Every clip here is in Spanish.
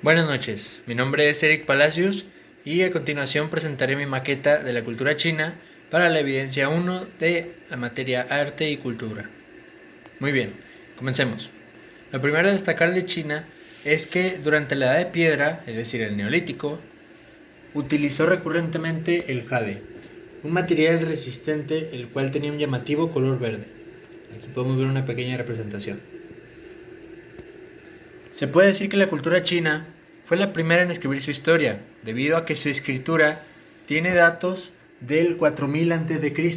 Buenas noches, mi nombre es Eric Palacios y a continuación presentaré mi maqueta de la cultura china para la evidencia 1 de la materia arte y cultura. Muy bien, comencemos. Lo primero a destacar de China es que durante la Edad de Piedra, es decir, el Neolítico, utilizó recurrentemente el jade, un material resistente el cual tenía un llamativo color verde. Aquí podemos ver una pequeña representación. Se puede decir que la cultura china fue la primera en escribir su historia, debido a que su escritura tiene datos del 4000 a.C.,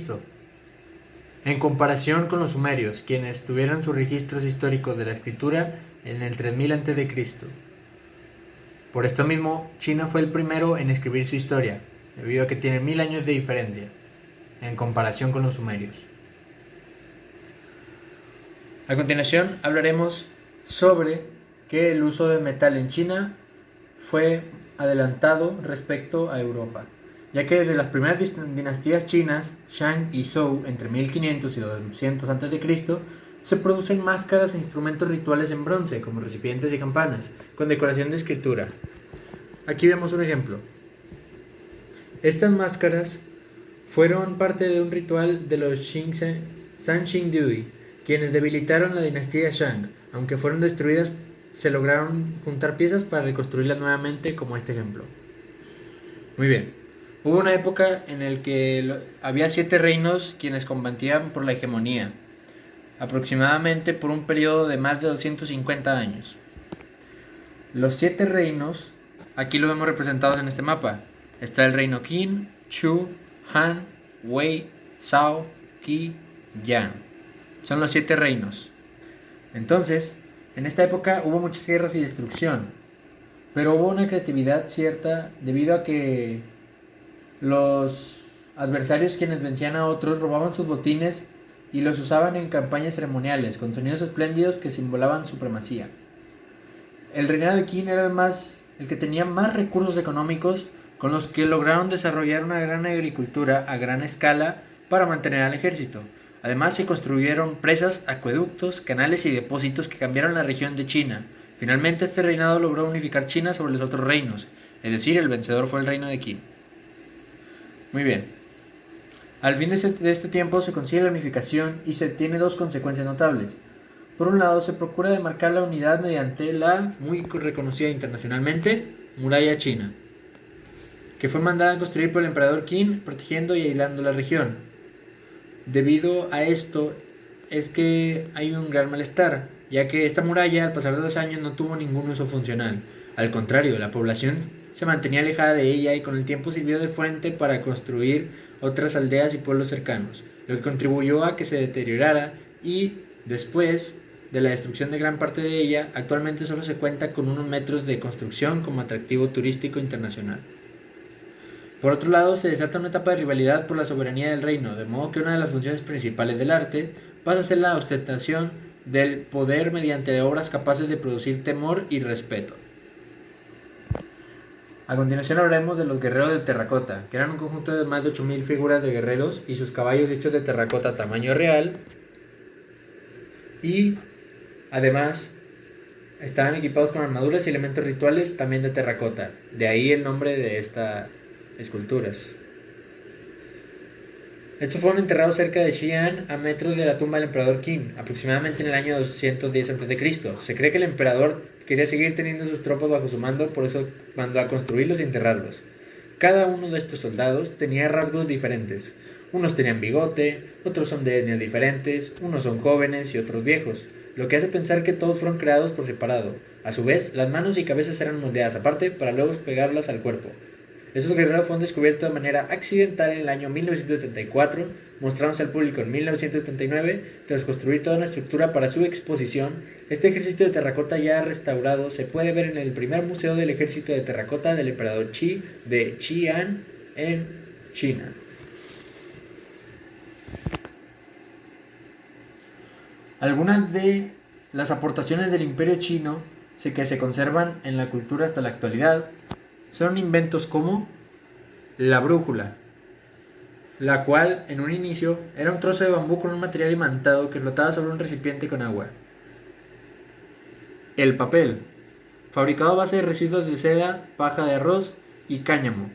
en comparación con los sumerios, quienes tuvieron sus registros históricos de la escritura en el 3000 a.C. Por esto mismo, China fue el primero en escribir su historia, debido a que tiene 1000 años de diferencia, en comparación con los sumerios. A continuación hablaremos sobre que el uso de metal en China fue adelantado respecto a Europa, ya que desde las primeras dinastías chinas, Shang y Zhou, entre 1500 y 200 a.C., se producen máscaras e instrumentos rituales en bronce, como recipientes y campanas, con decoración de escritura. Aquí vemos un ejemplo. Estas máscaras fueron parte de un ritual de los Sanxingdui, quienes debilitaron la dinastía Shang. Aunque fueron destruidas, se lograron juntar piezas para reconstruirlas nuevamente, como este ejemplo. Muy bien. Hubo una época en la que había 7 reinos quienes combatían por la hegemonía, aproximadamente por un periodo de más de 250 años. Los 7 reinos, aquí lo vemos representados en este mapa. Está el reino Qin, Chu, Han, Wei, Zhao, Qi, Yan. Son los 7 reinos. Entonces, en esta época hubo muchas guerras y destrucción, pero hubo una creatividad cierta debido a que los adversarios, quienes vencían a otros, robaban sus botines y los usaban en campañas ceremoniales con sonidos espléndidos que simbolaban supremacía. El reinado de Qin era el que tenía más recursos económicos, con los que lograron desarrollar una gran agricultura a gran escala para mantener al ejército. Además, se construyeron presas, acueductos, canales y depósitos que cambiaron la región de China. Finalmente, este reinado logró unificar China sobre los otros reinos, es decir, el vencedor fue el reino de Qin. Muy bien. Al fin de este tiempo se consigue la unificación y se tiene dos consecuencias notables. Por un lado, se procura demarcar la unidad mediante la muy reconocida internacionalmente muralla china, que fue mandada a construir por el emperador Qin, protegiendo y aislando la región. Debido a esto es que hay un gran malestar, ya que esta muralla al pasar de los años no tuvo ningún uso funcional. Al contrario, la población se mantenía alejada de ella y con el tiempo sirvió de fuente para construir otras aldeas y pueblos cercanos, lo que contribuyó a que se deteriorara y, después de la destrucción de gran parte de ella, actualmente solo se cuenta con unos metros de construcción como atractivo turístico internacional. Por otro lado, se desata una etapa de rivalidad por la soberanía del reino, de modo que una de las funciones principales del arte pasa a ser la ostentación del poder mediante obras capaces de producir temor y respeto. A continuación hablaremos de los guerreros de terracota, que eran un conjunto de más de 8000 figuras de guerreros y sus caballos hechos de terracota tamaño real, y además estaban equipados con armaduras y elementos rituales también de terracota, de ahí el nombre de estas esculturas. Estos fueron enterrados cerca de Xi'an, a metros de la tumba del emperador Qin, aproximadamente en el año 210 a.C. Se cree que el emperador quería seguir teniendo sus tropas bajo su mando, por eso mandó a construirlos y enterrarlos. Cada uno de estos soldados tenía rasgos diferentes. Unos tenían bigote, otros son de etnias diferentes, unos son jóvenes y otros viejos, lo que hace pensar que todos fueron creados por separado. A su vez, las manos y cabezas eran moldeadas aparte para luego pegarlas al cuerpo. Estos guerreros fueron descubiertos de manera accidental en el año 1974, mostrándose al público en 1979, tras construir toda una estructura para su exposición. Este ejército de terracota ya restaurado se puede ver en el primer museo del ejército de terracota del emperador Qi de Xi'an, en China. Algunas de las aportaciones del imperio chino que se conservan en la cultura hasta la actualidad son inventos como la brújula, la cual en un inicio era un trozo de bambú con un material imantado que flotaba sobre un recipiente con agua. El papel, fabricado a base de residuos de seda, paja de arroz y cáñamo.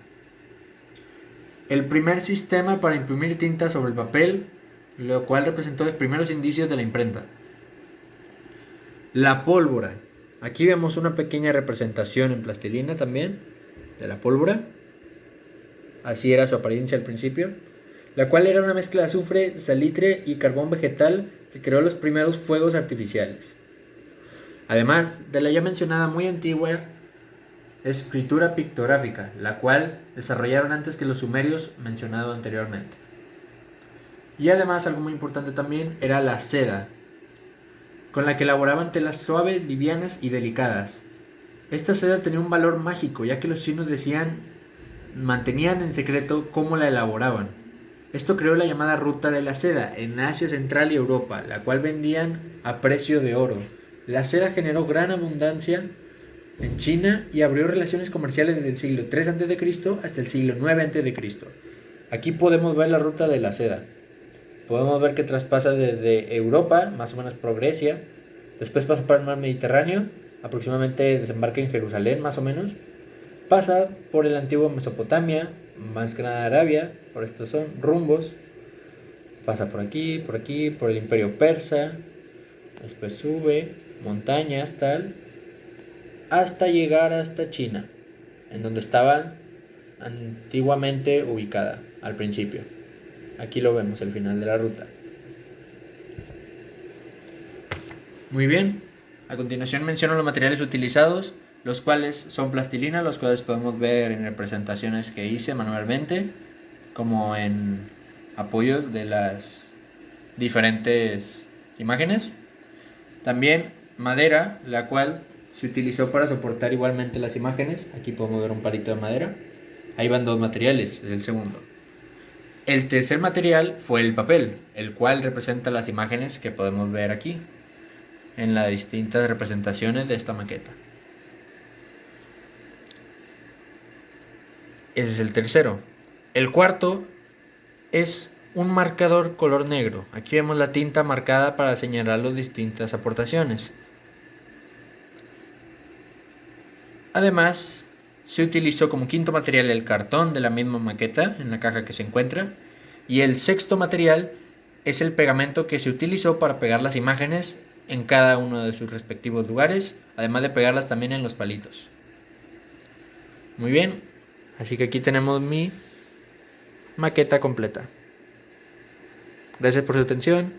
El primer sistema para imprimir tinta sobre el papel, lo cual representó los primeros indicios de la imprenta. La pólvora. Aquí vemos una pequeña representación en plastilina también de la pólvora. Así era su apariencia al principio, la cual era una mezcla de azufre, salitre y carbón vegetal que creó los primeros fuegos artificiales. Además de la ya mencionada muy antigua escritura pictográfica, la cual desarrollaron antes que los sumerios mencionado anteriormente. Y además, algo muy importante también era la seda, con la que elaboraban telas suaves, livianas y delicadas. Esta seda tenía un valor mágico, ya que los chinos mantenían en secreto cómo la elaboraban. Esto creó la llamada ruta de la seda en Asia Central y Europa, la cual vendían a precio de oro. La seda generó gran abundancia en China y abrió relaciones comerciales desde el siglo III a.C. hasta el siglo IX a.C. Aquí podemos ver la ruta de la seda. Podemos ver que traspasa desde Europa, más o menos por Grecia, después pasa por el mar Mediterráneo, aproximadamente desembarca en Jerusalén, más o menos, pasa por el antiguo Mesopotamia, más que nada Arabia, por estos son rumbos, pasa por aquí, por el Imperio Persa, después sube montañas, tal, hasta llegar hasta China, en donde estaban antiguamente ubicada al principio. Aquí lo vemos, el final de la ruta. Muy bien, a continuación menciono los materiales utilizados, los cuales son plastilina, los cuales podemos ver en representaciones que hice manualmente, como en apoyos de las diferentes imágenes. También madera, la cual se utilizó para soportar igualmente las imágenes. Aquí podemos ver un palito de madera. Ahí van dos materiales, es el segundo. El tercer material fue el papel, el cual representa las imágenes que podemos ver aquí, en las distintas representaciones de esta maqueta. Ese es el tercero. El cuarto es un marcador color negro. Aquí vemos la tinta marcada para señalar las distintas aportaciones. Además, se utilizó como quinto material el cartón de la misma maqueta en la caja que se encuentra. Y el sexto material es el pegamento que se utilizó para pegar las imágenes en cada uno de sus respectivos lugares, además de pegarlas también en los palitos. Muy bien, así que aquí tenemos mi maqueta completa. Gracias por su atención.